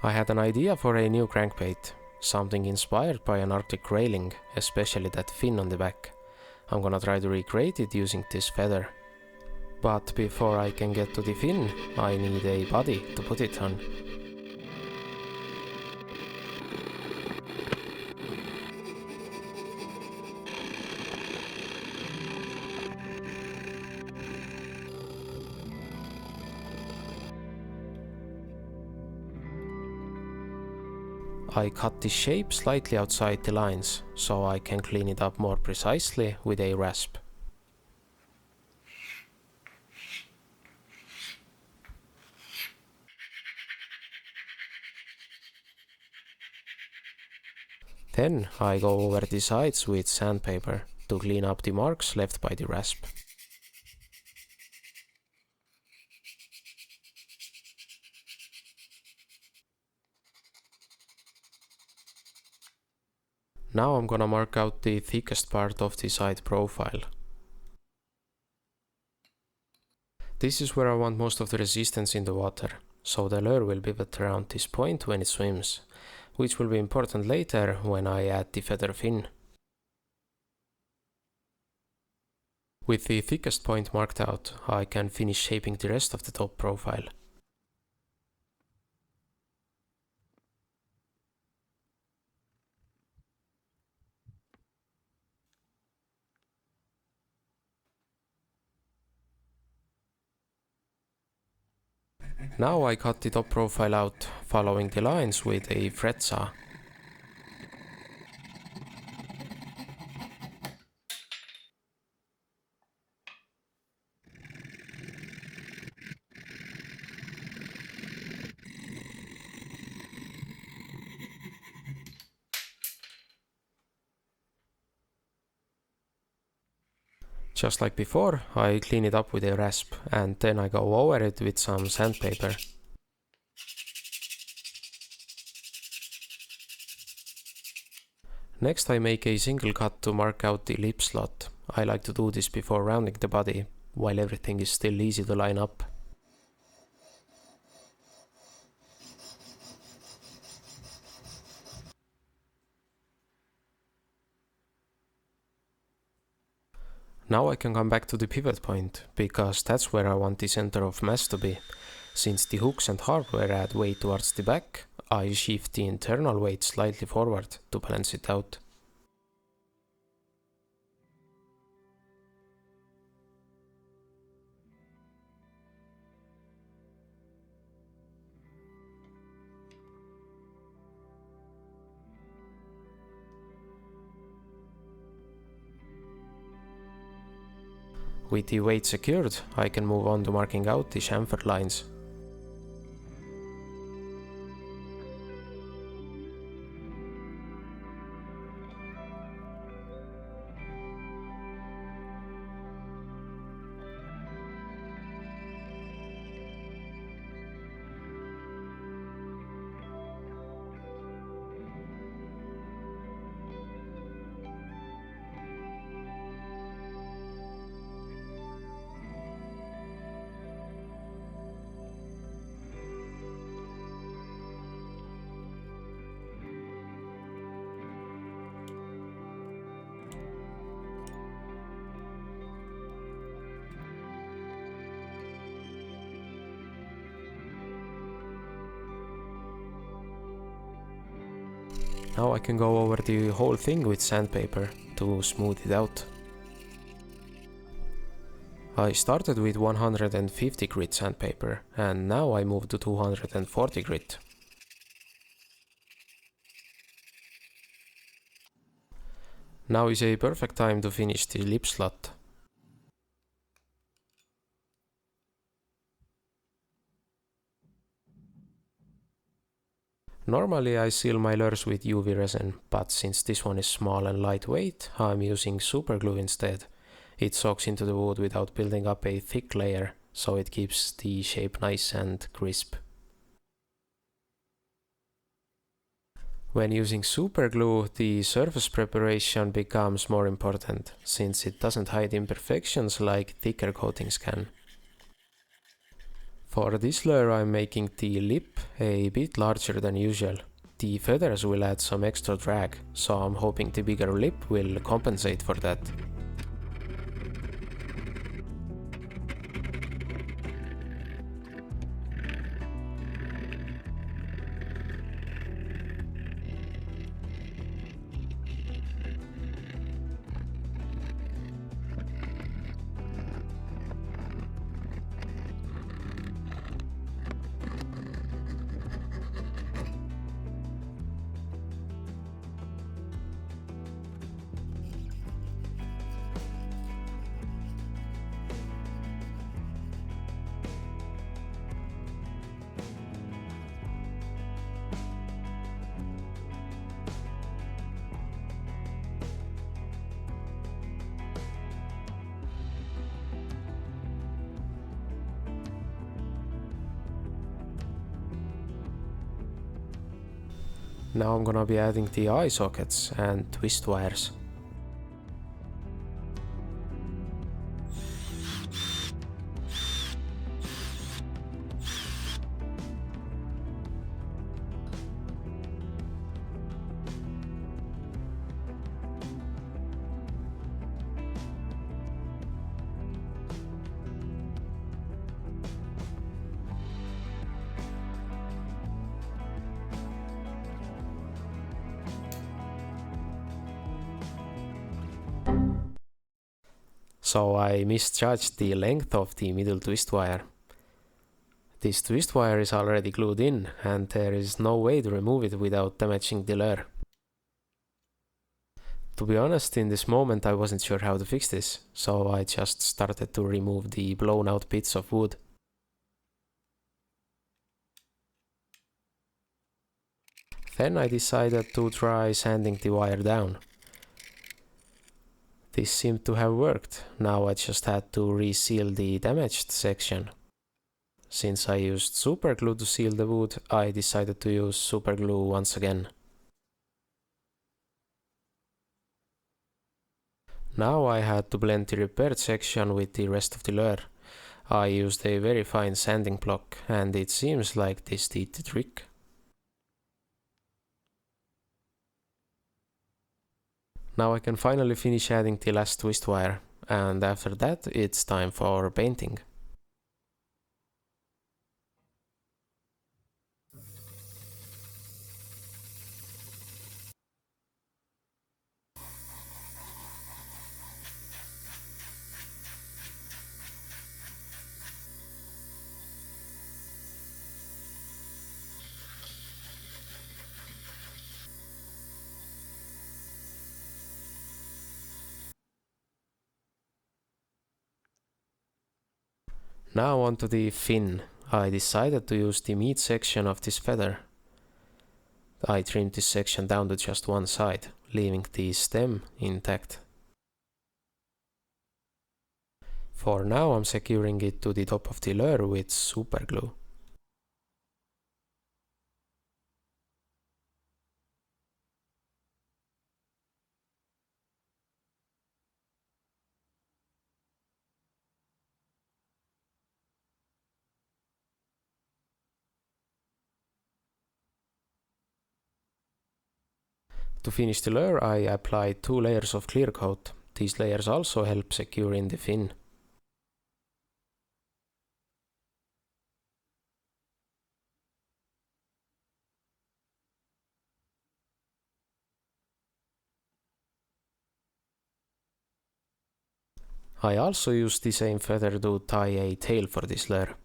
I had an idea for a new crankbait, something inspired by an Arctic grayling, especially that fin on the back. I'm gonna try to recreate it using this feather. But before I can get to the fin, I need a body to put it on. I cut the shape slightly outside the lines, so I can clean it up more precisely with a rasp. Then I go over the sides with sandpaper to clean up the marks left by the rasp. Now I'm gonna mark out the thickest part of the side profile. This is where I want most of the resistance in the water, so the lure will pivot around this point when it swims, which will be important later when I add the feather fin. With the thickest point marked out, I can finish shaping the rest of the top profile. Now I cut the top profile out, following the lines with a fret saw. Just like before, I clean it up with a rasp, and then I go over it with some sandpaper. Next I make a single cut to mark out the lip slot. I like to do this before rounding the body, while everything is still easy to line up. Now I can come back to the pivot point, because that's where I want the center of mass to be. Since the hooks and hardware add weight towards the back, I shift the internal weight slightly forward to balance it out. With the weight secured, I can move on to marking out the chamfer lines. Now I can go over the whole thing with sandpaper to smooth it out. I started with 150 grit sandpaper, and now I move to 240 grit. Now is a perfect time to finish the lip slot. Normally I seal my lures with UV resin, but since this one is small and lightweight, I'm using super glue instead. It soaks into the wood without building up a thick layer, so it keeps the shape nice and crisp. When using super glue, the surface preparation becomes more important, since it doesn't hide imperfections like thicker coatings can. For this lure I'm making the lip a bit larger than usual. The feathers will add some extra drag, so I'm hoping the bigger lip will compensate for that. Now I'm gonna be adding the eye sockets and twist wires. So I misjudged the length of the middle twist wire. This twist wire is already glued in and there is no way to remove it without damaging the lure. To be honest, in this moment I wasn't sure how to fix this, so I just started to remove the blown out bits of wood. Then I decided to try sanding the wire down. This seemed to have worked. Now I just had to reseal the damaged section. Since I used super glue to seal the wood, I decided to use super glue once again. Now I had to blend the repaired section with the rest of the lure. I used a very fine sanding block and it seems like this did the trick. Now I can finally finish adding the last twist wire, and after that it's time for painting. Now onto the fin. I decided to use the meat section of this feather. I trimmed this section down to just one side, leaving the stem intact. For now I'm securing it to the top of the lure with super glue. To finish the lure I applied 2 layers of clear coat. These layers also help secure in the fin. I also used the same feather to tie a tail for this lure.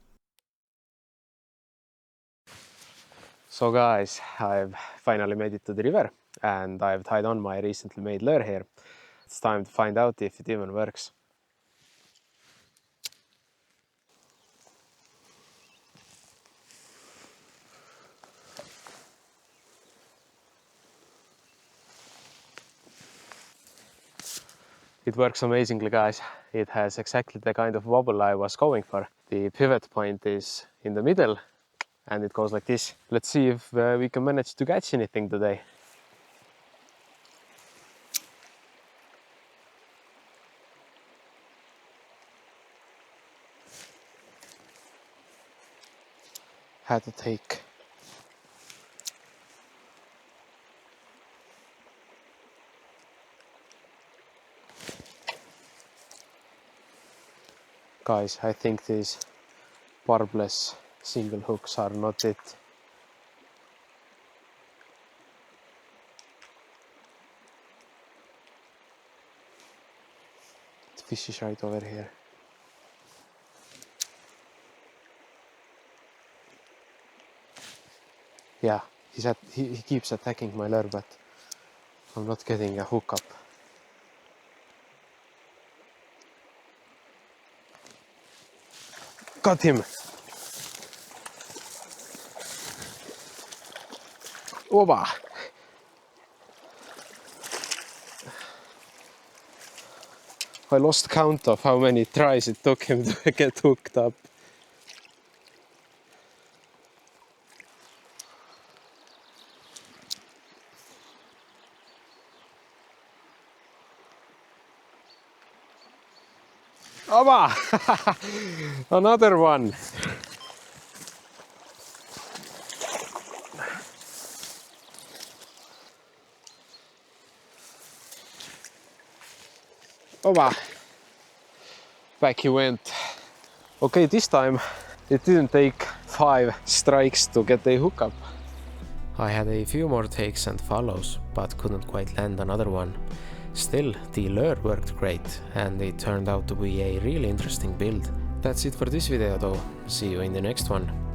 So guys, I've finally made it to the river and I've tied on my recently made lure here. It's time to find out if it even works. It works amazingly, guys. It has exactly the kind of wobble I was going for. The pivot point is in the middle and it goes like this. Let's see if we can manage to catch anything today. had to take. Guys, I think these barbless single hooks are not it. The fish is right over here. Yeah, he keeps attacking my lure, but I'm not getting a hookup. Got him! Oba! I lost count of how many tries it took him to get hooked up. Oba! Another one! Oba! Back he went. Okay, this time it didn't take 5 strikes to get a hookup. I had a few more takes and follows, but couldn't quite land another one. Still, the lure worked great, and it turned out to be a really interesting build. That's it for this video though. See you in the next one.